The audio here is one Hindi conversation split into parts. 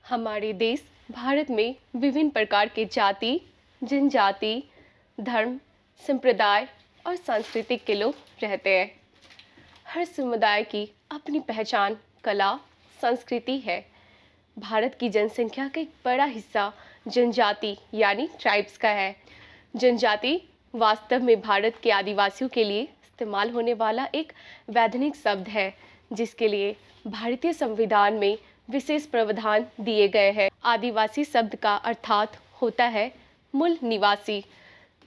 हमारे देश भारत में विभिन्न प्रकार के जाति, जनजाति, धर्म, संप्रदाय और संस्कृति के लोग रहते हैं। हर समुदाय की अपनी पहचान, कला, संस्कृति है। भारत की जनसंख्या का एक बड़ा हिस्सा जनजाति यानी ट्राइब्स का है। जनजाति वास्तव में भारत के आदिवासियों के लिए इस्तेमाल होने वाला एक वैधानिक शब्द है, जिसके लिए भारतीय संविधान में विशेष प्रावधान दिए गए हैं। आदिवासी शब्द का अर्थात होता है मूल निवासी।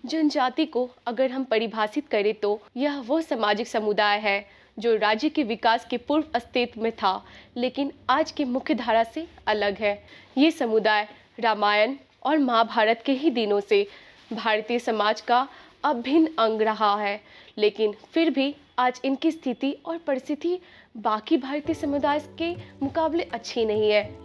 जनजाति को अगर हम परिभाषित करें तो यह वो सामाजिक समुदाय है जो राज्य के विकास के पूर्व अस्तित्व में था, लेकिन आज की मुख्य धारा से अलग है। ये समुदाय रामायण और महाभारत के ही दिनों से भारतीय समाज का अभिन्न अंग रहा है, लेकिन फिर भी आज इनकी स्थिति और परिस्थिति बाकी भारतीय समुदाय के मुकाबले अच्छी नहीं है।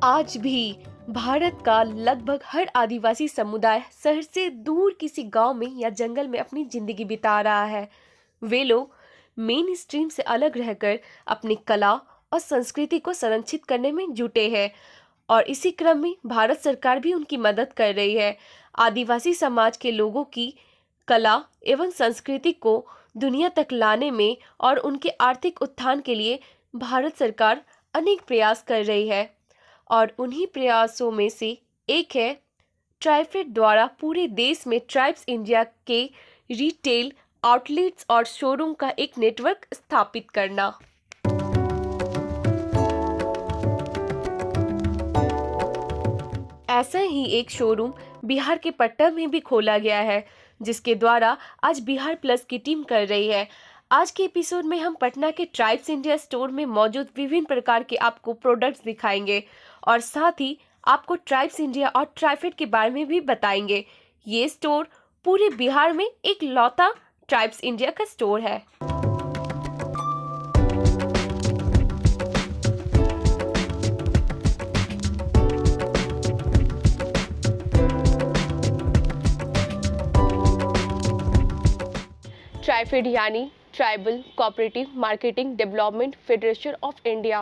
आज भी भारत का लगभग हर आदिवासी समुदाय शहर से दूर किसी गांव में या जंगल में अपनी जिंदगी बिता रहा है। वे लोग मेन स्ट्रीम से अलग रहकर अपनी कला और संस्कृति को संरक्षित करने में जुटे हैं और इसी क्रम में भारत सरकार भी उनकी मदद कर रही है। आदिवासी समाज के लोगों की कला एवं संस्कृति को दुनिया तक लाने में और उनके आर्थिक उत्थान के लिए भारत सरकार अनेक प्रयास कर रही है और उन्हीं प्रयासों में से एक है ट्राइफेड द्वारा पूरे देश में ट्राइब्स इंडिया के रिटेल आउटलेट्स और शोरूम का एक नेटवर्क स्थापित करना। ऐसा ही एक शोरूम बिहार के पटना में भी खोला गया है, जिसके द्वारा आज बिहार प्लस की टीम कर रही है। आज के एपिसोड में हम पटना के ट्राइब्स इंडिया स्टोर में मौजूद विभिन्न प्रकार के आपको प्रोडक्ट्स दिखाएंगे और साथ ही आपको ट्राइब्स इंडिया और ट्राइफेड के बारे में भी बताएंगे। ये स्टोर पूरे बिहार में एक लौता ट्राइब्स इंडिया का स्टोर है। ट्राइफेड यानी tribal cooperative marketing development federation of India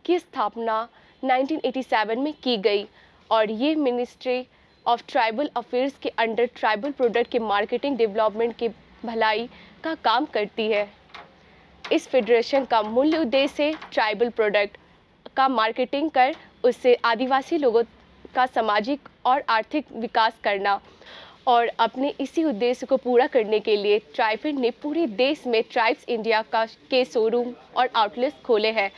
की स्थापना 1987 में की गई और ये मिनिस्ट्री ऑफ ट्राइबल अफेयर्स के अंडर ट्राइबल प्रोडक्ट के मार्केटिंग डेवलपमेंट की भलाई का काम करती है। इस फेडरेशन का मूल उद्देश्य है ट्राइबल प्रोडक्ट का मार्केटिंग कर उससे आदिवासी लोगों का सामाजिक और आर्थिक विकास करना, और अपने इसी उद्देश्य को पूरा करने के लिए ट्राइफेड ने पूरे देश में ट्राइब्स इंडिया के शोरूम और आउटलेट्स खोले हैं।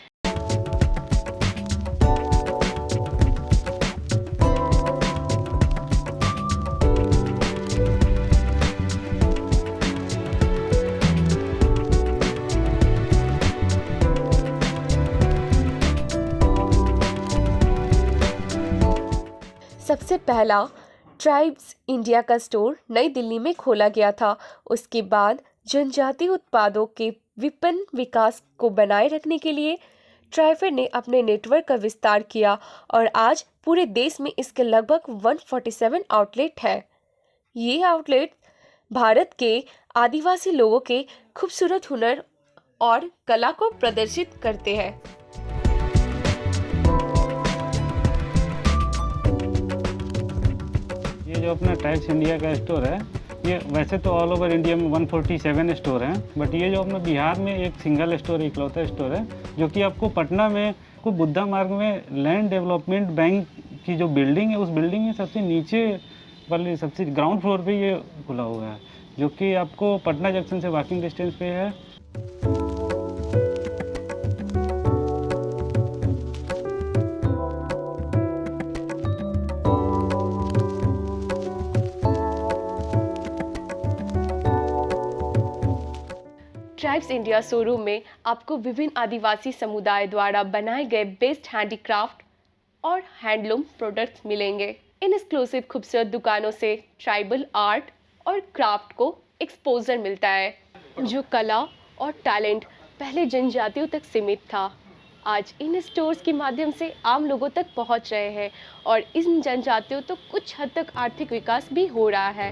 सबसे पहला ट्राइब्स इंडिया का स्टोर नई दिल्ली में खोला गया था। उसके बाद जनजातीय उत्पादों के विपणन विकास को बनाए रखने के लिए ट्राइफेड ने अपने नेटवर्क का विस्तार किया और आज पूरे देश में इसके लगभग 147 आउटलेट है। ये आउटलेट भारत के आदिवासी लोगों के खूबसूरत हुनर और कला को प्रदर्शित करते हैं। ये जो अपना ट्राइब्स इंडिया का स्टोर है, ये वैसे तो ऑल ओवर इंडिया में 147 स्टोर हैं, बट ये जो अपना बिहार में एक सिंगल स्टोर, इकलौता स्टोर है, जो कि आपको पटना में को बुद्धा मार्ग में लैंड डेवलपमेंट बैंक की जो बिल्डिंग है, उस बिल्डिंग में सबसे नीचे वाले सबसे ग्राउंड फ्लोर पे ये खुला हुआ है, जो कि आपको पटना जंक्शन से वॉकिंग डिस्टेंस पे है। ट्राइब्स इंडिया शोरूम में आपको विभिन्न आदिवासी समुदाय द्वारा बनाए गए बेस्ट हैंडीक्राफ्ट और हैंडलूम प्रोडक्ट्स मिलेंगे। इन एक्सक्लूसिव खूबसूरत दुकानों से ट्राइबल आर्ट और क्राफ्ट को एक्सपोजर मिलता है। जो कला और टैलेंट पहले जनजातियों तक सीमित था, आज इन स्टोर्स के माध्यम से आम लोगों तक पहुंच रहे हैं और इन जनजातियों तो कुछ हद तक आर्थिक विकास भी हो रहा है।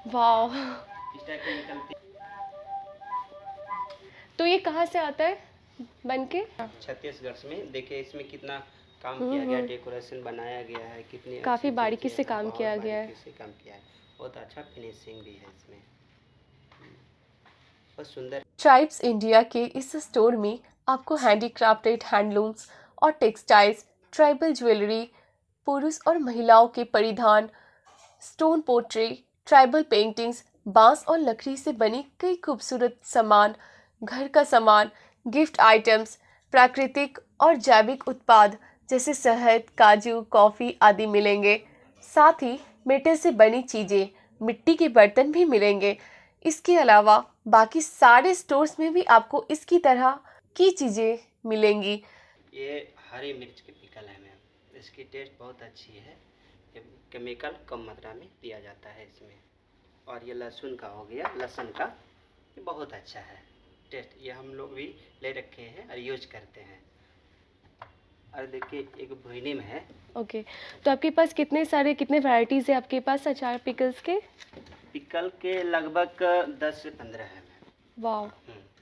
वाह, तो ये कहाँ से आता है बन के? छत्तीसगढ़ में। देखिए इसमें कितना काम किया गया, डेकोरेशन बनाया गया है, कितनी काफी अच्छी बारीकी चीज़ें से हैं, काम बहुत किया गया है। बारीकी से काम किया है, बहुत अच्छा फिनिशिंग भी है इसमें, बहुत सुंदर। ट्राइब्स इंडिया के इस स्टोर में आपको हैंडीक्राफ्टेड हैंडलूम्स और टेक्सटाइल्स, ट्राइबल ज्वेलरी, पुरुष और महिलाओं के परिधान, स्टोन पोट्री, ट्राइबल पेंटिंग्स, बांस और लकड़ी से बनी कई खूबसूरत सामान, घर का सामान, गिफ्ट आइटम्स, प्राकृतिक और जैविक उत्पाद जैसे शहद, काजू, कॉफ़ी आदि मिलेंगे। साथ ही मेटल से बनी चीज़ें, मिट्टी के बर्तन भी मिलेंगे। इसके अलावा बाकी सारे स्टोर्स में भी आपको इसकी तरह की चीज़ें मिलेंगी। ये हरी मिर्च की पिकल है मैम, इसकी टेस्ट बहुत अच्छी है, ये केमिकल कम मात्रा में दिया जाता है इसमें। और ये लहसुन का हो गया, लहसुन का, ये बहुत अच्छा है टेस्ट, ये हम लोग भी ले रखे हैं और यूज करते हैं। और देखिए एक भुनी में है। ओके, तो आपके पास कितने वैरायटीज़ है आपके पास अचार पिकल्स के? पिकल के लगभग 10 से 15 है मैम। वाह,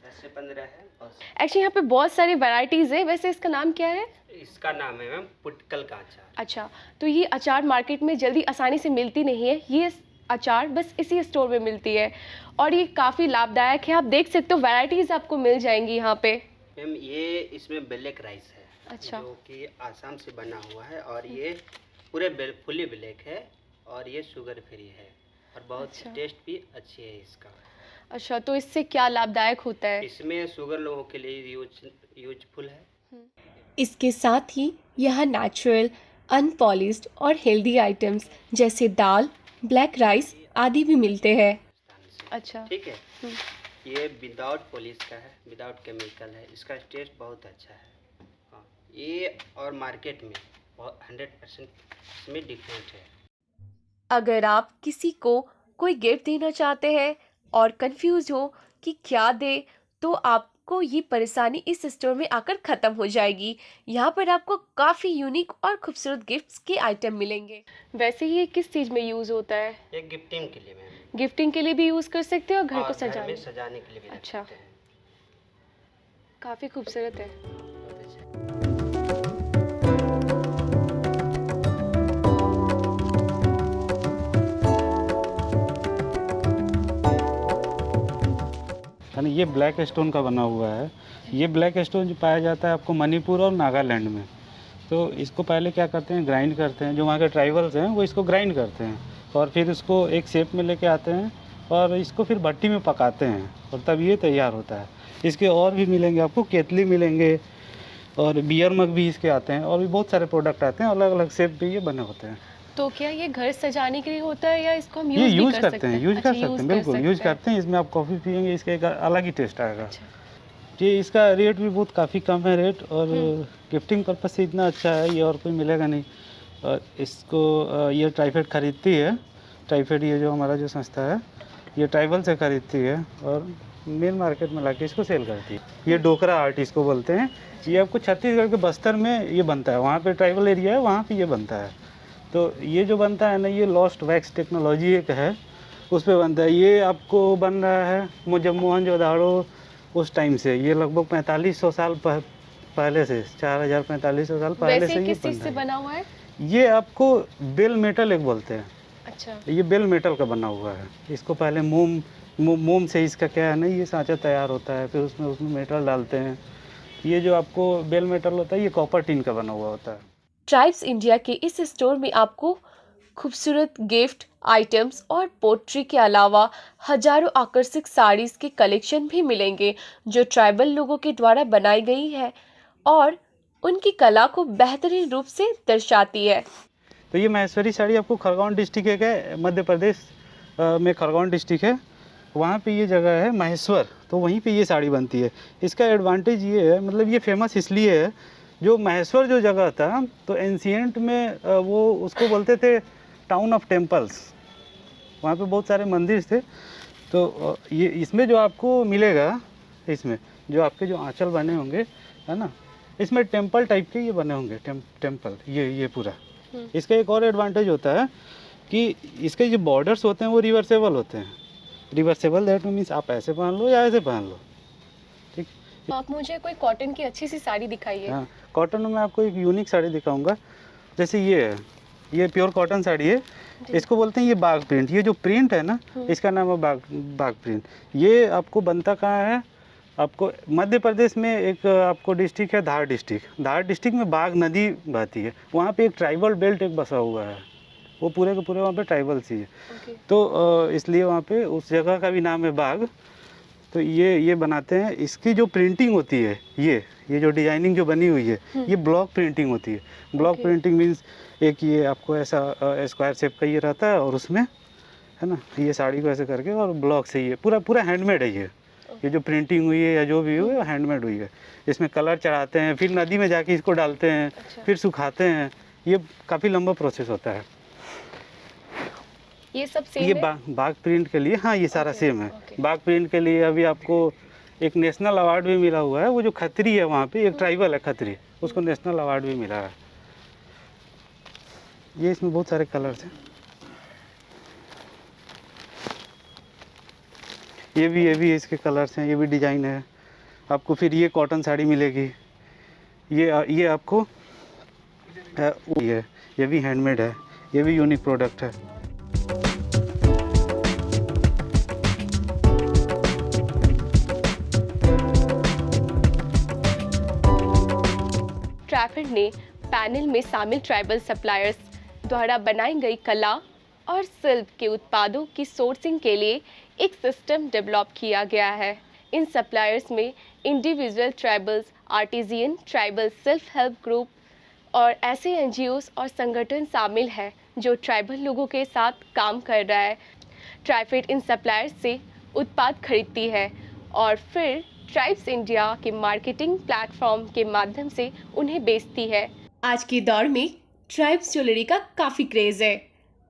10 से 15 है। और एक्चुअली यहाँ पे बहुत सारी वैरायटीज़ है। वैसे इसका नाम क्या है? इसका नाम है मैम पुटकल का अचार। अच्छा, तो ये अचार मार्केट में जल्दी आसानी से मिलती नहीं है, ये अचार बस इसी स्टोर में मिलती है और ये काफ़ी लाभदायक है। आप देख सकते हो वैरायटीज़ आपको मिल जाएंगी यहाँ पे। मैम ये इसमें ब्लैक राइस है, अच्छा, जो कि आसाम से बना हुआ है, और ये पूरे फुली ब्लैक है, और ये शुगर फ्री है, और बहुत अच्छा। टेस्ट भी अच्छी है इसका। अच्छा, तो इससे क्या लाभदायक होता है? इसमें शुगर लोगों के लिए यूजफुल है। इसके साथ ही यहाँ नेचुरल, अनपॉलिश्ड और हेल्दी आइटम्स जैसे दाल, ब्लैक राइस आदि भी मिलते हैं। अच्छा, ठीक है, ये विदाउट पॉलिश का है, विदाउट केमिकल है, इसका टेस्ट बहुत अच्छा है। हाँ, ये और मार्केट में 100% इसमें डिफरेंट है। अगर आप किसी को कोई गिफ्ट देना चाहते हैं और कंफ्यूज हो कि क्या दे, तो आपको ये परेशानी इस स्टोर में आकर ख़त्म हो जाएगी। यहाँ पर आपको काफ़ी यूनिक और खूबसूरत गिफ्ट्स के आइटम मिलेंगे। वैसे ये किस चीज़ में यूज़ होता है? ये गिफ्टिंग के लिए मैम, गिफ्टिंग के लिए भी यूज़ कर सकते हो और घर और को घर में सजाने? सजाने के लिए भी रख अच्छा। सकते हैं। काफ़ी खूबसूरत है। बहुत अच्छा। यानी ये ब्लैक स्टोन का बना हुआ है। ये ब्लैक स्टोन जो पाया जाता है आपको मणिपुर और नागालैंड में। तो इसको पहले क्या करते हैं, ग्राइंड करते हैं, जो वहाँ के ट्राइबल्स हैं वो इसको ग्राइंड करते हैं और फिर इसको एक शेप में लेके आते हैं और इसको फिर भट्टी में पकाते हैं और तब ये तैयार होता है। इसके और भी मिलेंगे आपको, केतली मिलेंगे और बियर मग भी इसके आते हैं और भी बहुत सारे प्रोडक्ट आते हैं, अलग अलग शेप पे ये बने होते हैं। तो क्या ये घर सजाने के लिए होता है या इसको हम ये यूज़ भी यूज कर करते सकते हैं, हैं? यूज अच्छा, कर सकते हैं, बिल्कुल यूज करते हैं। इसमें आप कॉफ़ी पियेंगे, इसका एक अलग ही टेस्ट आएगा। अच्छा। ये इसका रेट भी बहुत काफ़ी कम है रेट, और गिफ्टिंग पर्पज से इतना अच्छा है ये और कोई मिलेगा नहीं। और इसको ये ट्राइफेड खरीदती है, ट्राइफेड ये जो हमारा जो संस्था है ये ट्राइबल से खरीदती है और मेन मार्केट में लाके इसको सेल करती है। ये डोकरा आर्ट इसको बोलते हैं। ये आपको छत्तीसगढ़ के बस्तर में ये बनता है, वहाँ पे ट्राइबल एरिया है, वहाँ पे ये बनता है। तो ये जो बनता है ना, ये लॉस्ट वैक्स टेक्नोलॉजी एक है, उस पर बनता है। ये आपको बन रहा है जब मोहनजोदड़ो उस टाइम से, ये लगभग 4500 साल पहले से, 4000-4500 साल पहले वैसे से ये किस चीज़ बन से रहा बना हुआ है? है। ये आपको बेल मेटल एक बोलते हैं। अच्छा, ये बेल मेटल का बना हुआ है। इसको पहले मोम से इसका क्या है ना, ये सांचा तैयार होता है, फिर उसमें मेटल डालते हैं। ये जो आपको बेल मेटल होता है ये कॉपर टिन का बना हुआ होता है। ट्राइब्स इंडिया के इस स्टोर में आपको खूबसूरत गिफ्ट आइटम्स और पोट्री के अलावा हजारों आकर्षक साड़ीज़ के कलेक्शन भी मिलेंगे जो ट्राइबल लोगों के द्वारा बनाई गई है और उनकी कला को बेहतरीन रूप से दर्शाती है। तो ये महेश्वरी साड़ी आपको खरगोन डिस्ट्रिक्ट है, मध्य प्रदेश में खरगोन डिस्ट्रिक्ट है, वहाँ पे ये जगह है महेश्वर, तो वहीं पे ये साड़ी बनती है। इसका एडवांटेज ये है, मतलब ये फेमस इसलिए है जो महेश्वर जो जगह था, तो एंशियंट में वो उसको बोलते थे टाउन ऑफ टेम्पल्स। वहाँ पे बहुत सारे मंदिर थे। तो ये इसमें जो आपको मिलेगा, इसमें जो आपके जो आंचल बने होंगे, है ना, इसमें टेम्पल टाइप के ये बने होंगे, टेम्पल ये पूरा। इसका एक और एडवांटेज होता है कि इसके जो बॉर्डर्स होते हैं वो रिवर्सेबल होते हैं। रिवर्सेबल दैट मीन्स आप ऐसे पहन लो या ऐसे पहन लो, ठीक। तो आप मुझे कोई कॉटन की अच्छी सी साड़ी दिखाइए। हाँ, कॉटन में मैं आपको एक यूनिक साड़ी दिखाऊंगा। जैसे ये है, ये प्योर कॉटन साड़ी है। इसको बोलते हैं ये बाग प्रिंट। ये जो प्रिंट है ना, इसका नाम है बाग प्रिंट। ये आपको बनता कहाँ है? आपको मध्य प्रदेश में एक आपको डिस्ट्रिक्ट है धार डिस्ट्रिक्ट। धार डिस्ट्रिक्ट में बाघ नदी बहती है, वहाँ पे एक ट्राइबल बेल्ट एक बसा हुआ है। वो पूरे के पूरे वहाँ पे ट्राइबल सी है। तो इसलिए वहाँ पे उस जगह का भी नाम है बाघ। तो ये बनाते हैं। इसकी जो प्रिंटिंग होती है, ये जो डिजाइनिंग जो बनी हुई है, ये ब्लॉक प्रिंटिंग होती है। ब्लॉक प्रिंटिंग मीन्स एक ये आपको ऐसा स्क्वायर शेप का ये रहता है, और उसमें, है ना, ये साड़ी को ऐसे करके और ब्लॉक से ये पूरा हैंडमेड है। ये जो प्रिंटिंग हुई है या जो भी हुई है हैंडमेड हुई है। इसमें कलर चढ़ाते हैं, फिर नदी में जाके इसको डालते हैं, फिर सुखाते हैं। ये काफ़ी लंबा प्रोसेस होता है। ये सब सेम ये है? बाघ प्रिंट के लिए, हाँ, ये सारा सेम है। बाघ प्रिंट के लिए अभी आपको एक नेशनल अवार्ड भी मिला हुआ है। वो जो खत्री है वहाँ पे, एक ट्राइबल है खत्री, उसको नेशनल अवार्ड भी मिला है। ये इसमें बहुत सारे कलर्स हैं। ये भी इसके कलर्स हैं, ये भी डिजाइन है। आपको फिर ये कॉटन साड़ी मिलेगी। ये आपको ये भी हैंडमेड है, ये भी यूनिक प्रोडक्ट है। ट्रैफिड ने पैनल में शामिल ट्राइबल सप्लायर्स द्वारा बनाई गई कला और शिल्प के उत्पादों की सोर्सिंग के लिए एक सिस्टम डेवलप किया गया है। इन सप्लायर्स में individual tribals, artisan, tribal self help group और ऐसे एनजीओस और संगठन शामिल हैं जो ट्राइबल लोगों के साथ काम कर रहा है। ट्राइफेड इन सप्लायर्स से उत्पाद खरीदती है और फिर ट्राइब्स इंडिया के मार्केटिंग प्लेटफॉर्म के माध्यम से उन्हें बेचती है। आज के दौर में ट्राइब्स ज्वेलरी का काफ़ी क्रेज़ है।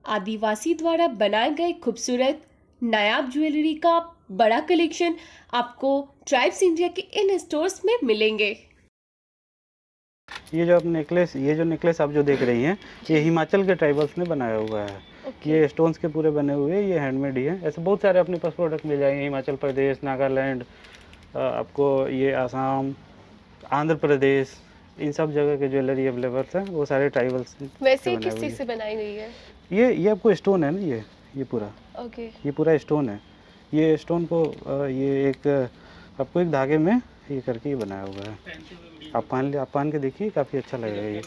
आदिवासी द्वारा बनाए गए खूबसूरत नायाब ज्वेलरी का बड़ा कलेक्शन आपको ट्राइब्स इंडिया के इन स्टोर्स में मिलेंगे। ये जो नेकलेस आप जो देख रही हैं, ये हिमाचल के ट्राइबल्स ने बनाया हुआ है। ये स्टोन्स के पूरे बने हुए हैं, ये हैंडमेड ही है। ऐसे बहुत सारे अपने पास प्रोडक्ट मिल जाएंगे। हिमाचल प्रदेश, नागालैंड, आपको ये आसाम, आंध्र प्रदेश, इन सब जगह के ज्वेलरी अवेलेबल है। वो सारे ट्राइबल्स। वैसे किस चीज़ से बनाई गई है? ये आपको स्टोन है ना, ये पूरा, ये पूरा स्टोन है। ये स्टोन को ये एक आपको एक धागे में ये करके ये बनाया हुआ है। आप पहन के देखिए, काफ़ी अच्छा लगेगा।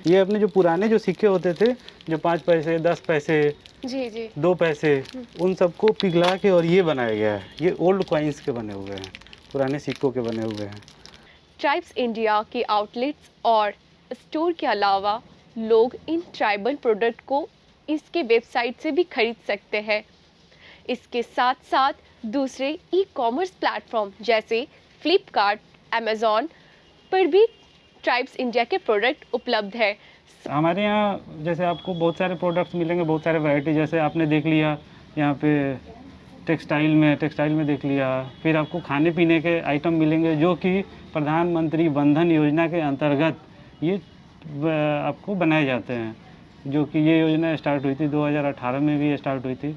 ये अपने जो पुराने जो सिक्के होते थे, जो 5 पैसे, 10 पैसे, जी 2 पैसे, उन सबको पिघला के और ये बनाया गया है। ये ओल्ड कॉइन्स के बने हुए हैं, पुराने सिक्कों के बने हुए हैं। ट्राइब्स इंडिया के आउटलेट्स और स्टोर के अलावा लोग इन ट्राइबल प्रोडक्ट को इसके वेबसाइट से भी खरीद सकते हैं। इसके साथ साथ दूसरे ई कॉमर्स प्लेटफॉर्म जैसे फ्लिपकार्ट, अमेज़ॉन पर भी ट्राइब्स इंडिया के प्रोडक्ट उपलब्ध है। हमारे यहाँ जैसे आपको बहुत सारे प्रोडक्ट्स मिलेंगे, बहुत सारे वैरायटी। जैसे आपने देख लिया यहाँ पे टेक्सटाइल में देख लिया। फिर आपको खाने पीने के आइटम मिलेंगे जो कि प्रधानमंत्री वंदन योजना के अंतर्गत ये आपको बनाए जाते हैं। जो कि ये योजना स्टार्ट हुई थी 2018 में भी स्टार्ट हुई थी।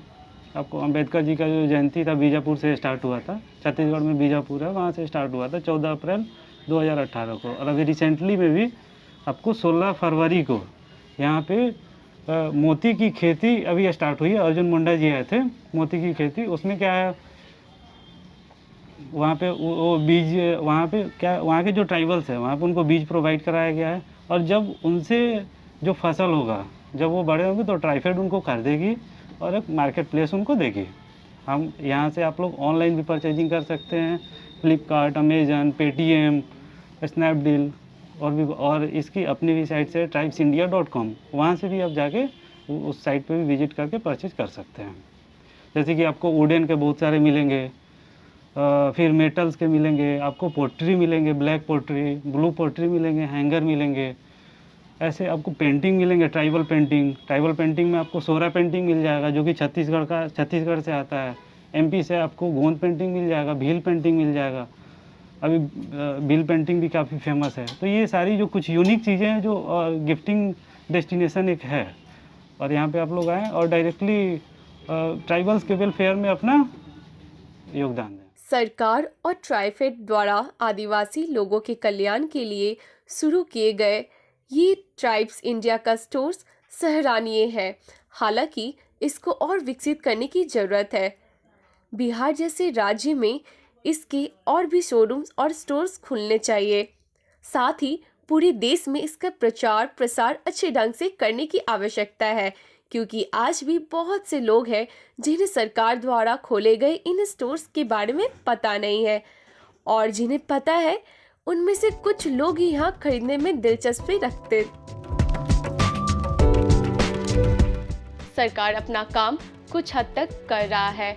आपको अंबेडकर जी का जो जयंती था बीजापुर से स्टार्ट हुआ था। छत्तीसगढ़ में बीजापुर है, वहाँ से स्टार्ट हुआ था 14 अप्रैल 2018 को। और अभी रिसेंटली में भी आपको 16 फरवरी को यहाँ पे मोती की खेती अभी स्टार्ट हुई है। अर्जुन मुंडा जी आए थे, मोती की खेती। उसमें क्या है, वहाँ पे वो बीज, वहाँ पे क्या, वहाँ के जो ट्राइबल्स हैं वहाँ पे उनको बीज प्रोवाइड कराया गया है। और जब उनसे जो फसल होगा, जब वो बड़े होंगे तो ट्राइफेड उनको खरीदेगी और एक मार्केट प्लेस उनको देगी। हम यहाँ से आप लोग ऑनलाइन भी परचेजिंग कर सकते हैं, फ्लिपकार्ट, अमेजन, पेटीएम, स्नैपडील और इसकी अपनी भी साइट से tribesindia.com, वहाँ से भी आप जाके उस साइट पे भी विजिट करके परचेज कर सकते हैं। जैसे कि आपको वुडन के बहुत सारे मिलेंगे, फिर मेटल्स के मिलेंगे, आपको पोट्री मिलेंगे, ब्लैक पोट्री, ब्लू पोट्री मिलेंगे, हैंगर मिलेंगे, ऐसे आपको पेंटिंग मिलेंगे, ट्राइबल पेंटिंग में आपको सोरा पेंटिंग मिल जाएगा जो कि छत्तीसगढ़ से आता है। एमपी से आपको गोंद पेंटिंग मिल जाएगा, भील पेंटिंग मिल जाएगा। अभी भील पेंटिंग भी काफ़ी फेमस है। तो ये सारी जो कुछ यूनिक चीज़ें हैं जो गिफ्टिंग डेस्टिनेशन एक है, और यहाँ पे आप लोग आएँ और डायरेक्टली ट्राइबल्स के वेलफेयर में अपना योगदान दें। सरकार और ट्राइफेड द्वारा आदिवासी लोगों के कल्याण के लिए शुरू किए गए ये ट्राइब्स इंडिया का स्टोर्स सराहनीय है। हालांकि इसको और विकसित करने की ज़रूरत है। बिहार जैसे राज्य में इसके और भी शोरूम्स और स्टोर्स खुलने चाहिए। साथ ही पूरे देश में इसका प्रचार प्रसार अच्छे ढंग से करने की आवश्यकता है, क्योंकि आज भी बहुत से लोग हैं जिन्हें सरकार द्वारा खोले गए इन स्टोर्स के बारे में पता नहीं है, और जिन्हें पता है उनमें से कुछ लोग ही यहाँ खरीदने में दिलचस्पी रखते। सरकार अपना काम कुछ हद तक कर रहा है,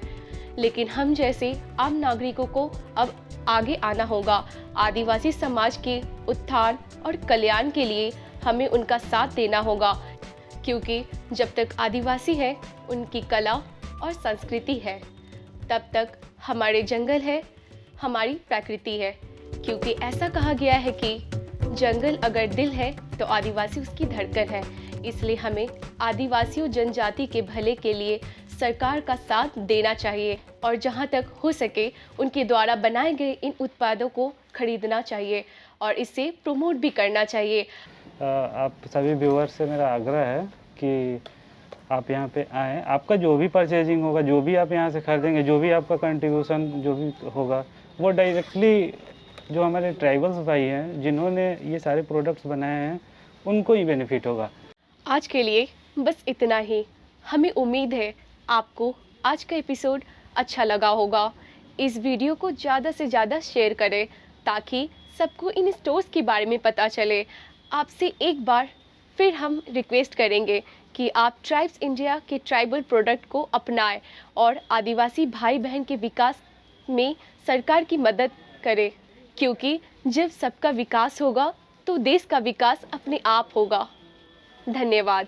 लेकिन हम जैसे आम नागरिकों को अब आगे आना होगा। आदिवासी समाज के उत्थान और कल्याण के लिए हमें उनका साथ देना होगा, क्योंकि जब तक आदिवासी है, उनकी कला और संस्कृति है, तब तक हमारे जंगल है, हमारी प्रकृति है। क्योंकि ऐसा कहा गया है कि जंगल अगर दिल है तो आदिवासी उसकी धड़कन है। इसलिए हमें आदिवासियों जनजाति के भले के लिए सरकार का साथ देना चाहिए, और जहां तक हो सके उनके द्वारा बनाए गए इन उत्पादों को खरीदना चाहिए और इसे प्रमोट भी करना चाहिए। आप सभी व्यूअर्स से मेरा आग्रह है कि आप यहाँ पे आएँ। आपका जो भी परचेजिंग होगा, जो भी आप यहाँ से खरीदेंगे, जो भी आपका कंट्रीब्यूशन जो भी होगा, वो डायरेक्टली जो हमारे ट्राइबल्स भाई हैं जिन्होंने ये सारे प्रोडक्ट्स बनाए हैं, उनको ही बेनिफिट होगा। आज के लिए बस इतना ही। हमें उम्मीद है आपको आज का एपिसोड अच्छा लगा होगा। इस वीडियो को ज़्यादा से ज़्यादा शेयर करें ताकि सबको इन स्टोर्स के बारे में पता चले। आपसे एक बार फिर हम रिक्वेस्ट करेंगे कि आप ट्राइब्स इंडिया के ट्राइबल प्रोडक्ट को अपनाएं और आदिवासी भाई बहन के विकास में सरकार की मदद करें, क्योंकि जब सबका विकास होगा तो देश का विकास अपने आप होगा। धन्यवाद।